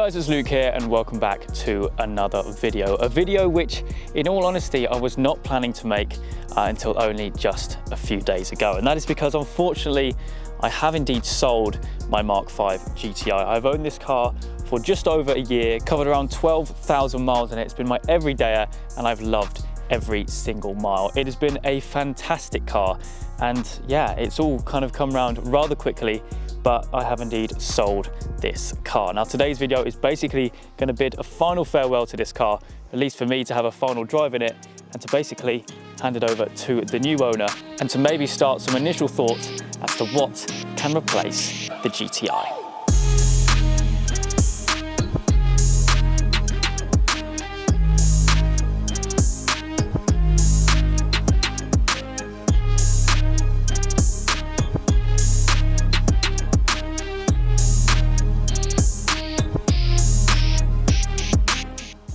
guys, it's Luke here and welcome back to another video. A video which, in all honesty, I was not planning to make until only just a few days ago. And that is because, unfortunately, I have indeed sold my Mark 5 GTI. I've owned this car for just over a year, covered around 12,000 miles in it. It's been my everydayer and I've loved every single mile. It has been a fantastic car and yeah, it's all kind of come around rather quickly, but I have indeed sold this car. Now today's video is basically going to bid a final farewell to this car, at least for me to have a final drive in it and to basically hand it over to the new owner and to maybe start some initial thoughts as to what can replace the GTI.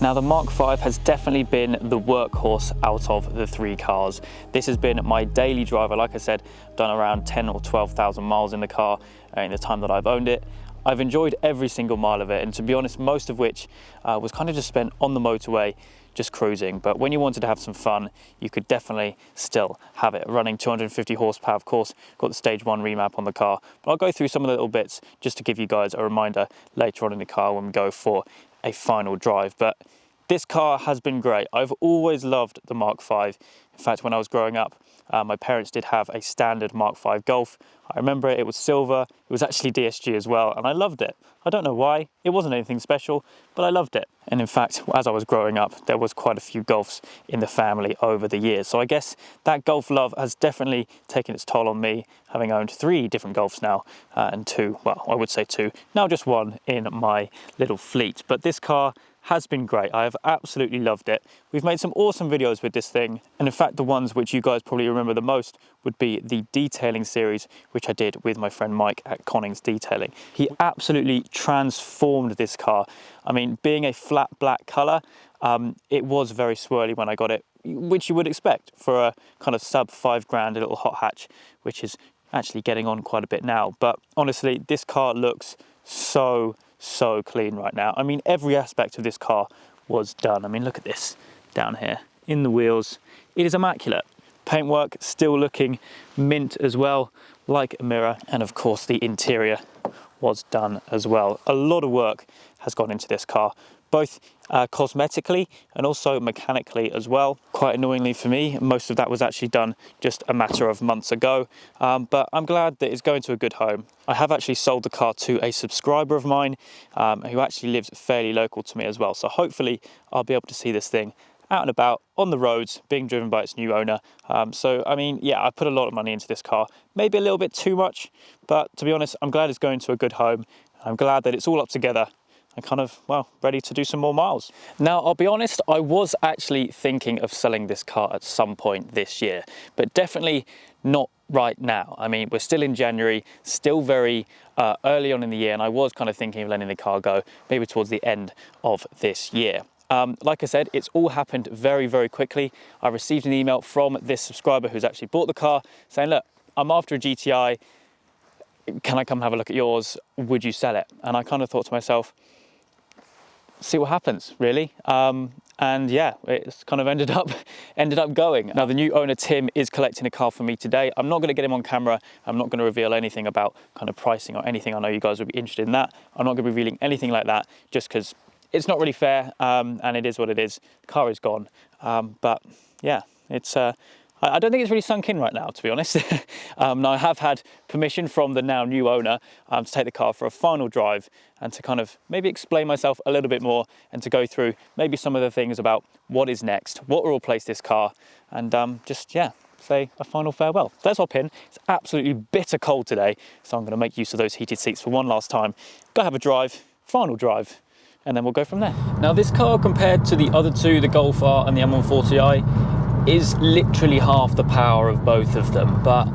Now the Mark 5 has definitely been the workhorse out of the three cars. This has been my daily driver. Like I said, I've done around 10 or 12,000 miles in the car in the time that I've owned it. I've enjoyed every single mile of it, and to be honest, most of which was kind of just spent on the motorway, just cruising. But when you wanted to have some fun, you could definitely still have it. Running 250 horsepower, of course, got the stage 1 remap on the car. But I'll go through some of the little bits just to give you guys a reminder later on in the car when we go for a final drive. But this car has been great. I've always loved the Mark 5. In fact, when I was growing up, my parents did have a standard Mark 5 Golf. I remember it was silver. It was actually DSG as well, and I loved it. I don't know why. It wasn't anything special, but I loved it. And in fact, as I was growing up, there was quite a few Golfs in the family over the years. So I guess that Golf love has definitely taken its toll on me, having owned 3 different Golfs now, and 2, well, I would say 2, now just 1 in my little fleet. But this car has been great. I have absolutely loved it. We've made some awesome videos with this thing, and in fact the ones which you guys probably remember the most would be the detailing series which I did with my friend Mike at Connings Detailing. He absolutely transformed this car. I mean, being a flat black colour, it was very swirly when I got it, which you would expect for a kind of sub £5 little hot hatch, which is actually getting on quite a bit now. But honestly, this car looks so clean right now. I mean, every aspect of this car was done. I mean, look at this down here in the wheels. It is immaculate. Paintwork still looking mint as well, like a mirror. And of course, the interior was done as well. A lot of work has gone into this car, both cosmetically and also mechanically as well. Quite annoyingly for me, most of that was actually done just a matter of months ago, but I'm glad that it's going to a good home. I have actually sold the car to a subscriber of mine who actually lives fairly local to me as well, so hopefully I'll be able to see this thing out and about on the roads being driven by its new owner. So I mean, yeah, I put a lot of money into this car, maybe a little bit too much, but to be honest, I'm glad it's going to a good home. I'm glad that it's all up together and kind of, well, ready to do some more miles. Now, I'll be honest, I was actually thinking of selling this car at some point this year, but definitely not right now. I mean, we're still in January, still very early on in the year, and I was kind of thinking of letting the car go maybe towards the end of this year. Like I said, it's all happened very quickly. I received an email from this subscriber who's actually bought the car saying, look, I'm after a GTI. Can I come have a look at yours? Would you sell it? And I kind of thought to myself, see what happens, really. And yeah, it's kind of ended up going. Now the new owner Tim is collecting a car for me today. I'm not going to get him on camera. I'm not going to reveal anything about kind of pricing or anything. I know you guys would be interested in that. I'm not going to be revealing anything like that just because it's not really fair, and it is what it is. The car is gone, but yeah, it's I don't think it's really sunk in right now, to be honest. Now I have had permission from the now new owner to take the car for a final drive and to kind of maybe explain myself a little bit more and to go through maybe some of the things about what is next, what will replace this car, and just, yeah, say a final farewell. So let's hop in. It's absolutely bitter cold today, so I'm going to make use of those heated seats for one last time. Go have a drive, final drive, and then we'll go from there. Now this car, compared to the other two, the Golf R and the M140i, is literally half the power of both of them, but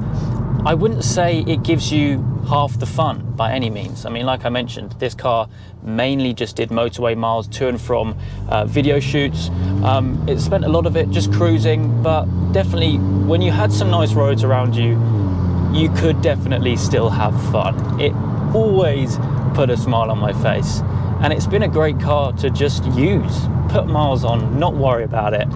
I wouldn't say it gives you half the fun by any means. I mean, like I mentioned, this car mainly just did motorway miles to and from video shoots. It spent a lot of it just cruising, but definitely when you had some nice roads around you, you could definitely still have fun. It always put a smile on my face. and it's been a great car to just use, put miles on, not worry about it,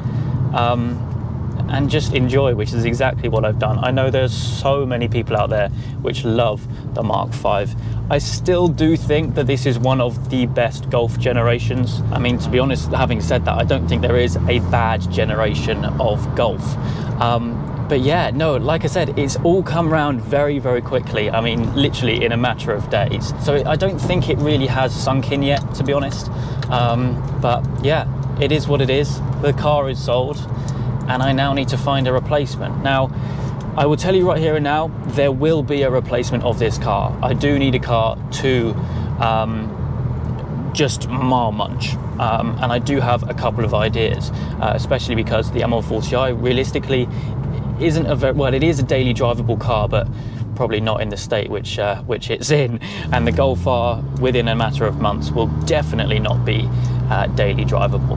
and just enjoy, which is exactly what I've done. I know there's so many people out there which love the Mark V. I still do think that this is one of the best Golf generations. I mean, to be honest, having said that, I don't think there is a bad generation of Golf. But yeah, no, like I said, it's all come around very, very quickly. I mean, literally in a matter of days. So I don't think it really has sunk in yet, to be honest. But yeah, it is what it is. The car is sold, and I now need to find a replacement. Now, I will tell you right here and now, there will be a replacement of this car. I do need a car to just mile munch. And I do have a couple of ideas, especially because the M140i realistically isn't a very, well, it is a daily drivable car, but probably not in the state which it's in. And the Golf R, within a matter of months, will definitely not be daily drivable.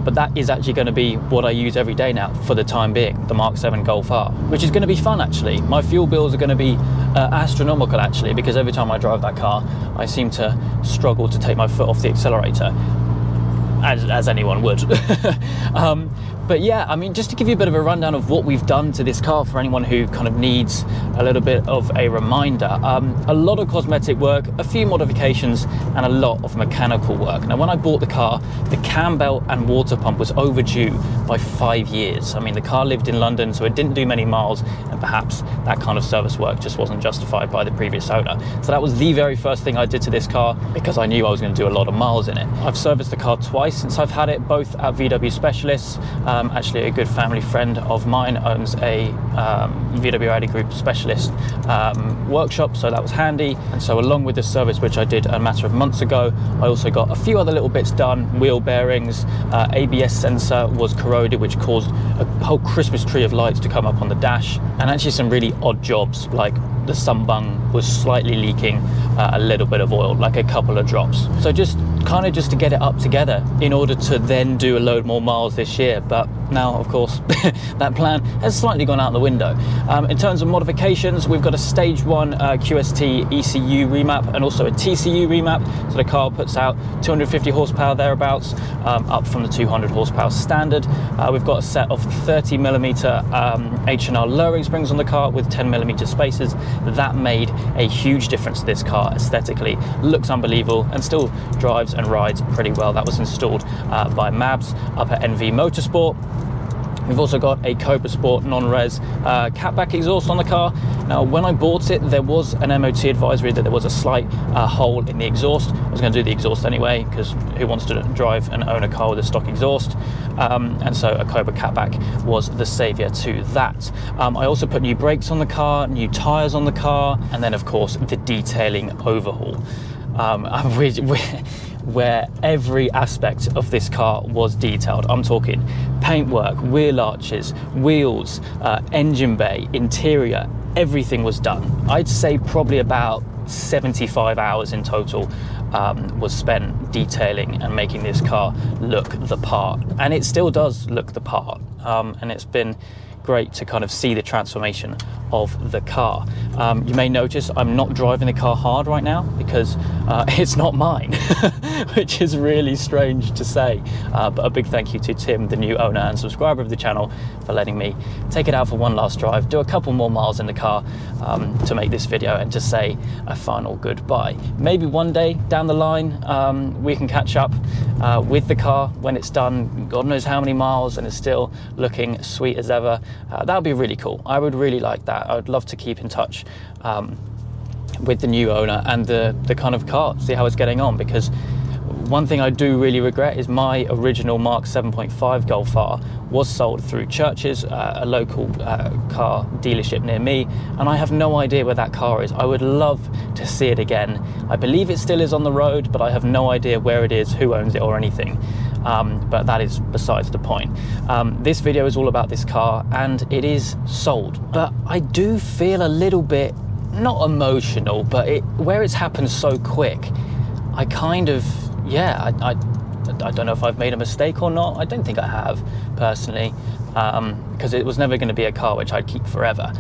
But that is actually going to be what I use every day now for the time being, the Mark 7 Golf R, which is going to be fun actually. My fuel bills are going to be astronomical actually, because every time I drive that car, I seem to struggle to take my foot off the accelerator, as anyone would. But yeah, I mean, just to give you a bit of a rundown of what we've done to this car for anyone who kind of needs a little bit of a reminder. A lot of cosmetic work, a few modifications, and a lot of mechanical work. Now, when I bought the car, the cam belt and water pump was overdue by 5 years. I mean, the car lived in London, so it didn't do many miles, and perhaps that kind of service work just wasn't justified by the previous owner. So that was the very first thing I did to this car, because I knew I was going to do a lot of miles in it. I've serviced the car twice since I've had it, both at VW Specialists. Actually, a good family friend of mine owns a VW Audi Group Specialist workshop, so that was handy. And so along with the service, which I did a matter of months ago, I also got a few other little bits done. Wheel bearings, ABS sensor was corroded, which caused a whole Christmas tree of lights to come up on the dash, and actually some really odd jobs, like the sun bung was slightly leaking a little bit of oil, like a couple of drops. So just to get it up together in order to then do a load more miles this year. But now, of course, that plan has slightly gone out the window. In terms of modifications, we've got a stage 1 QST ECU remap and also a TCU remap. So the car puts out 250 horsepower thereabouts, up from the 200 horsepower standard. We've got a set of 30mm H&R lowering springs on the car with 10mm spacers. That made a huge difference to this car aesthetically. Looks unbelievable and still drives and rides pretty well. That was installed by Mabs up at NV Motorsport. We've also got a Cobra Sport non-res catback exhaust on the car. Now, when I bought it, there was an MOT advisory that there was a slight hole in the exhaust. I was going to do the exhaust anyway, because who wants to drive and own a car with a stock exhaust? And so a Cobra catback was the saviour to that. I also put new brakes on the car, new tyres on the car, and then of course the detailing overhaul. Where every aspect of this car was detailed. I'm talking paintwork, wheel arches, wheels, engine bay, interior, everything was done. I'd say probably about 75 hours in total was spent detailing and making this car look the part. And it still does look the part. And it's been great to kind of see the transformation of the car. You may notice I'm not driving the car hard right now because it's not mine, which is really strange to say. But a big thank you to Tim, the new owner and subscriber of the channel, for letting me take it out for one last drive, do a couple more miles in the car to make this video and to say a final goodbye. Maybe one day down the line we can catch up with the car when it's done, God knows how many miles, and it's still looking sweet as ever. That would be really cool. I would really like that. I would love to keep in touch with the new owner and the kind of car, see how it's getting on, because one thing I do really regret is my original Mark 7.5 Golf R was sold through Churches, a local car dealership near me, and I have no idea where that car is. I would love to see it again. I believe it still is on the road, but I have no idea where it is, who owns it or anything. But that is besides the point. This video is all about this car, and it is sold. But I do feel a little bit, not emotional, but where it's happened so quick, I kind of, yeah, I don't know if I've made a mistake or not. I don't think I have, personally, because it was never going to be a car which I'd keep forever.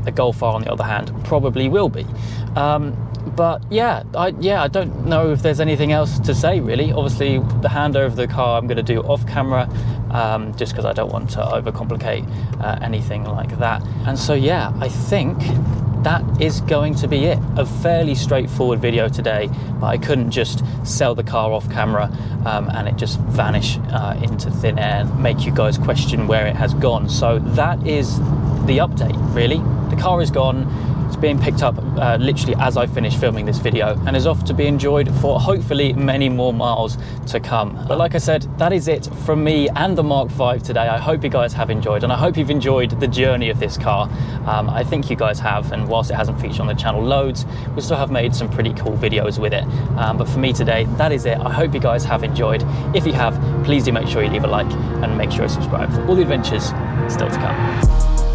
The Golf R, on the other hand, probably will be. But yeah, I don't know if there's anything else to say really. Obviously, the handover of the car I'm going to do off camera, just because I don't want to overcomplicate anything like that. And so yeah, I think that is going to be it. A fairly straightforward video today, but I couldn't just sell the car off camera and it just vanish into thin air and make you guys question where it has gone. So that is the update really. The car is gone. It's being picked up literally as I finish filming this video and is off to be enjoyed for hopefully many more miles to come. But like I said, that is it from me and the Mark 5 today. I hope you guys have enjoyed, and I hope you've enjoyed the journey of this car. I think you guys have, and whilst it hasn't featured on the channel loads, we still have made some pretty cool videos with it. But for me today, that is it. I hope you guys have enjoyed. If you have, please do make sure you leave a like and make sure you subscribe for all the adventures still to come.